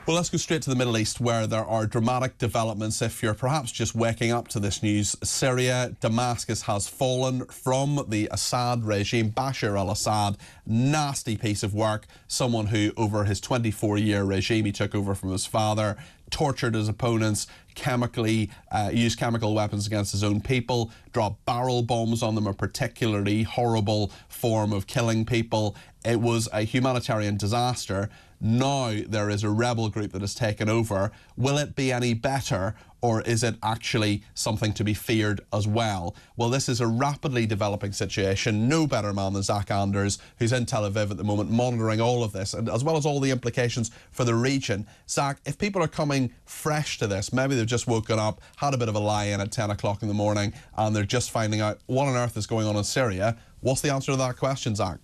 Well, let's go straight to the Middle East, where there are dramatic developments. If you're perhaps just waking up to this news, Syria, Damascus has fallen from the Assad regime. Bashar al-Assad, nasty piece of work. Someone who, over his 24-year regime, he took over from his father, tortured his opponents, used chemical weapons against his own people, dropped barrel bombs on them, a particularly horrible form of killing people. It was a humanitarian disaster. Now there is a rebel group that has taken over. Will it be any better, or is it actually something to be feared as well? Well, this is a rapidly developing situation. No better man than Zach Anders, who's in Tel Aviv at the moment, monitoring all of this, and as well as all the implications for the region. Zach, if people are coming fresh to this, maybe they've just woken up, had a bit of a lie-in at 10 o'clock in the morning, and they're just finding out what on earth is going on in Syria. What's the answer to that question, Zach?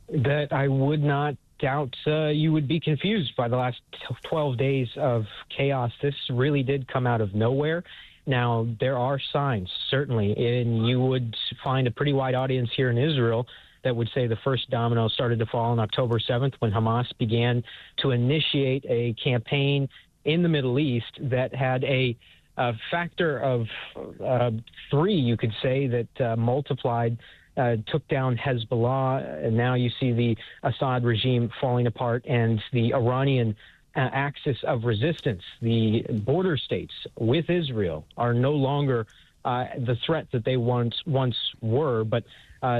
That I would not doubt you would be confused by the last 12 days of chaos. This really did come out of nowhere. Now, there are signs, certainly, and you would find a pretty wide audience here in Israel that would say the first domino started to fall on October 7th when Hamas began to initiate a campaign in the Middle East that had a factor of 3, you could say, that multiplied, took down Hezbollah, and now you see the Assad regime falling apart, and the Iranian axis of resistance. The border states with Israel are no longer the threat that they once were, but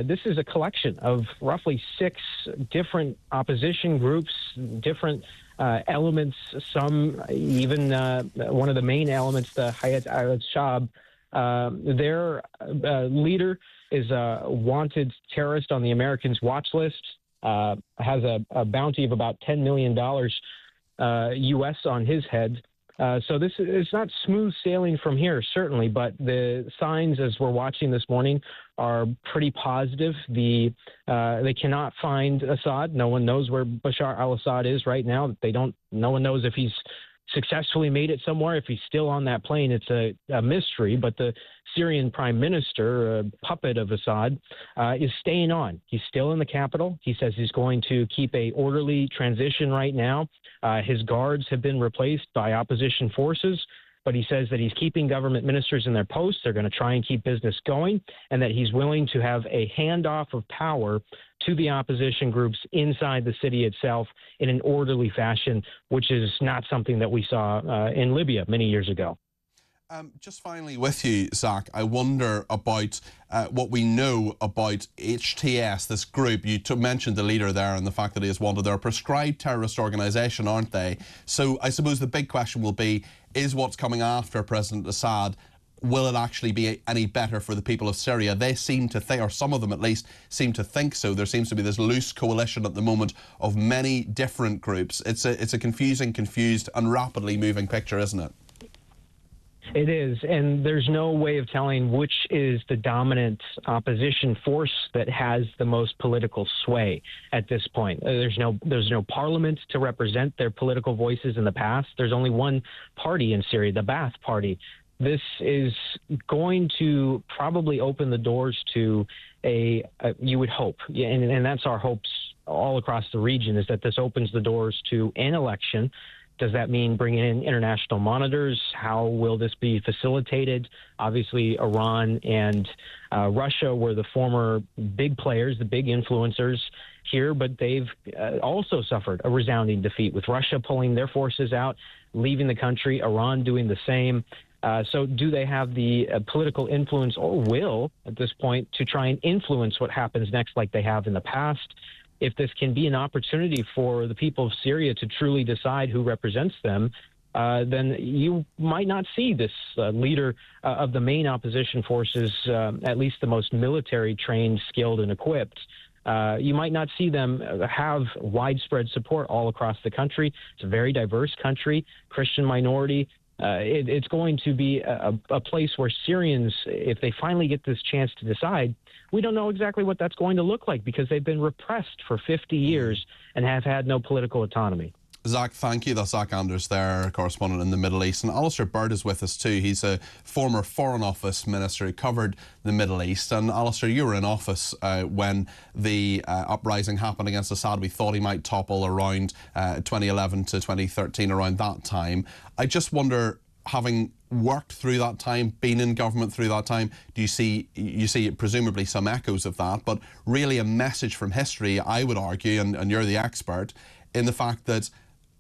this is a collection of roughly 6 different opposition groups, different elements, some even one of the main elements, the Hayat al-Shab, their leader is a wanted terrorist on the Americans' watch list, has a bounty of about $10 million U.S. on his head. So this is not smooth sailing from here, certainly, but the signs as we're watching this morning are pretty positive. They cannot find Assad. No one knows where Bashar al-Assad is right now. No one knows if he's successfully made it somewhere. If he's still on that plane, it's a mystery. But the Syrian prime minister, a puppet of Assad, is staying on. He's still in the capital. He says he's going to keep a orderly transition right now. His guards have been replaced by opposition forces, but he says that he's keeping government ministers in their posts. They're going to try and keep business going, and that he's willing to have a handoff of power to the opposition groups inside the city itself in an orderly fashion, which is not something that we saw in Libya many years ago. Just finally with you, Zach, I wonder about what we know about HTS, this group. You mentioned the leader there and the fact that he is wanted. They're a prescribed terrorist organisation, aren't they? So I suppose the big question will be, is what's coming after President Assad, will it actually be any better for the people of Syria? They seem to think, or some of them at least, seem to think so. There seems to be this loose coalition at the moment of many different groups. It's a confused and rapidly moving picture, isn't it? It is, and there's no way of telling which is the dominant opposition force that has the most political sway at this point. There's no parliament to represent their political voices in the past. There's only one party in Syria, the Ba'ath Party. This is going to probably open the doors to you would hope, and that's our hopes all across the region, is that this opens the doors to an election. Does that mean bringing in international monitors? How will this be facilitated? Obviously, Iran and Russia were the former big players, the big influencers here, but they've also suffered a resounding defeat, with Russia pulling their forces out, leaving the country, Iran doing the same. So do they have the political influence or will at this point to try and influence what happens next like they have in the past? If this can be an opportunity for the people of Syria to truly decide who represents them, then you might not see this leader of the main opposition forces, at least the most military trained, skilled, and equipped. You might not see them have widespread support all across the country. It's a very diverse country, Christian minority. It's going to be a place where Syrians, if they finally get this chance to decide, we don't know exactly what that's going to look like, because they've been repressed for 50 years and have had no political autonomy. Zach, thank you. That's Zach Anders there, correspondent in the Middle East. And Alistair Burt is with us too. He's a former Foreign Office minister who covered the Middle East. And Alistair, you were in office when the uprising happened against Assad. We thought he might topple around 2011 to 2013, around that time. I just wonder, having worked through that time, been in government through that time, do you see presumably some echoes of that, but really a message from history, I would argue, and you're the expert, in the fact that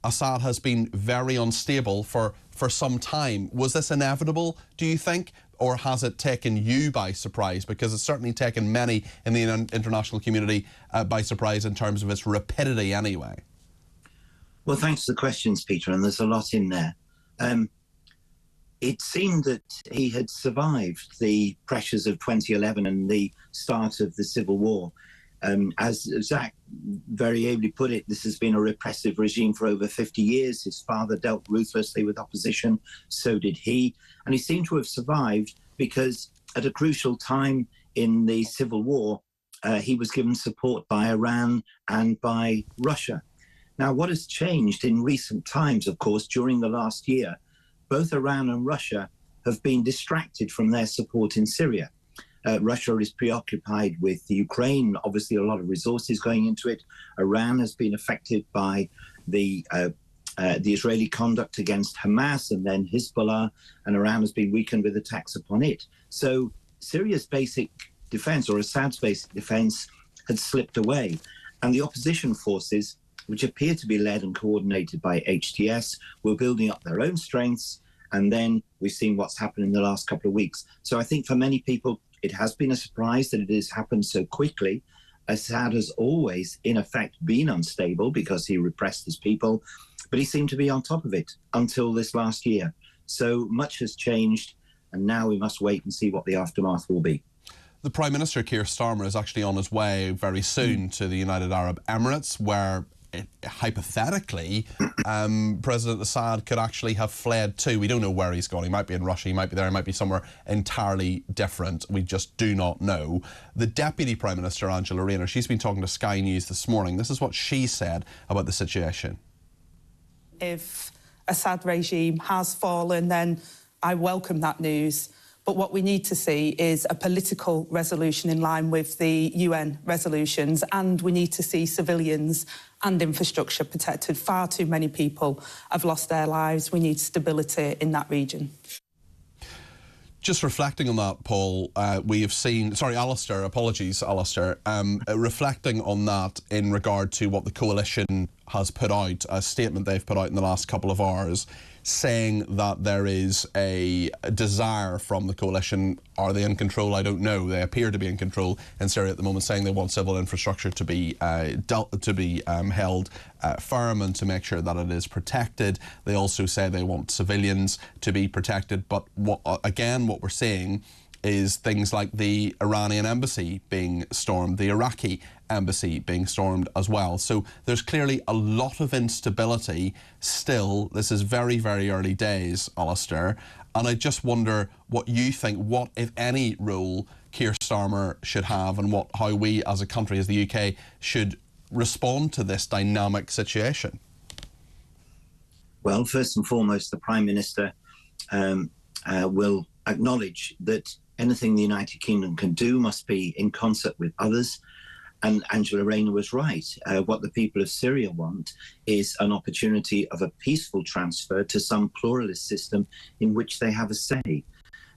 Assad has been very unstable for some time. Was this inevitable, do you think, or has it taken you by surprise? Because it's certainly taken many in the international community by surprise in terms of its rapidity anyway. Well, thanks for the questions, Peter, and there's a lot in there. It seemed that he had survived the pressures of 2011 and the start of the civil war. As Zach very ably put it, this has been a repressive regime for over 50 years. His father dealt ruthlessly with opposition, so did he. And he seemed to have survived because at a crucial time in the civil war, he was given support by Iran and by Russia. Now, what has changed in recent times, of course, during the last year, both Iran and Russia have been distracted from their support in Syria. Russia is preoccupied with Ukraine, obviously a lot of resources going into it. Iran has been affected by the Israeli conduct against Hamas and then Hezbollah, and Iran has been weakened with attacks upon it. So Syria's basic defense, or Assad's basic defense, had slipped away. And the opposition forces, which appear to be led and coordinated by HTS, were building up their own strengths. And then we've seen what's happened in the last couple of weeks. So I think for many people, it has been a surprise that it has happened so quickly. Assad has always, in effect, been unstable because he repressed his people, but he seemed to be on top of it until this last year. So much has changed, and now we must wait and see what the aftermath will be. The Prime Minister, Keir Starmer, is actually on his way very soon to the United Arab Emirates, where hypothetically, President Assad could actually have fled to. We don't know where he's gone. He might be in Russia, he might be there, he might be somewhere entirely different. We just do not know. The Deputy Prime Minister, Angela Rayner, she's been talking to Sky News this morning. This is what she said about the situation. If Assad regime has fallen, then I welcome that news. But what we need to see is a political resolution in line with the UN resolutions, and we need to see civilians and infrastructure protected. Far too many people have lost their lives. We need stability in that region. Just reflecting on that, Paul, we have seen... Sorry, Alistair, apologies, Alistair. Reflecting on that in regard to what the coalition has put out, a statement they've put out in the last couple of hours, saying that there is a desire from the coalition. Are they in control? I don't know. They appear to be in control in Syria at the moment, saying they want civil infrastructure to be held firm and to make sure that it is protected. They also say they want civilians to be protected. But what we're seeing is things like the Iranian embassy being stormed, the Iraqi embassy being stormed as well. So there's clearly a lot of instability still. This is very, very early days, Alistair. And I just wonder what you think, what, if any, role Keir Starmer should have, and how we as a country, as the UK, should respond to this dynamic situation. Well, first and foremost, the Prime Minister will acknowledge that anything the United Kingdom can do must be in concert with others. And Angela Rayner was right. What the people of Syria want is an opportunity of a peaceful transfer to some pluralist system in which they have a say.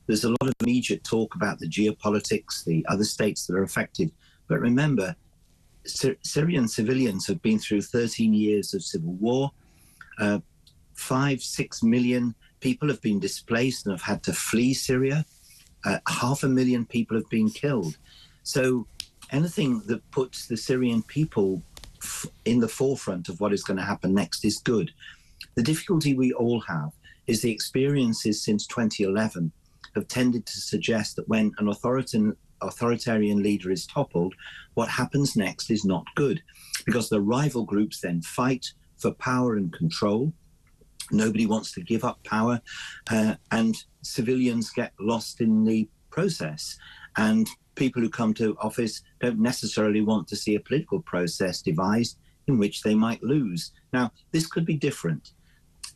There's a lot of immediate talk about the geopolitics, the other states that are affected. But remember, Syrian civilians have been through 13 years of civil war. 5-6 million people have been displaced and have had to flee Syria. 500,000 people have been killed. So anything that puts the Syrian people in the forefront of what is going to happen next is good. The difficulty we all have is the experiences since 2011 have tended to suggest that when an authoritarian leader is toppled, what happens next is not good, because the rival groups then fight for power and control. Nobody wants to give up power, and civilians get lost in the process. And people who come to office don't necessarily want to see a political process devised in which they might lose. Now, this could be different.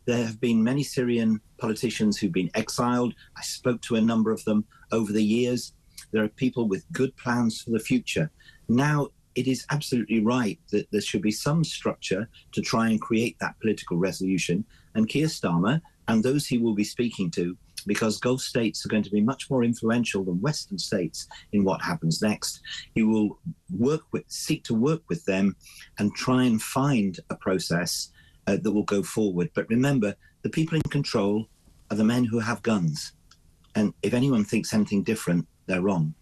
There have been many Syrian politicians who've been exiled. I spoke to a number of them over the years. There are people with good plans for the future. Now, it is absolutely right that there should be some structure to try and create that political resolution. And Keir Starmer and those he will be speaking to, because Gulf states are going to be much more influential than Western states in what happens next. He will seek to work with them and try and find a process that will go forward. But remember, the people in control are the men who have guns. And if anyone thinks anything different, they're wrong.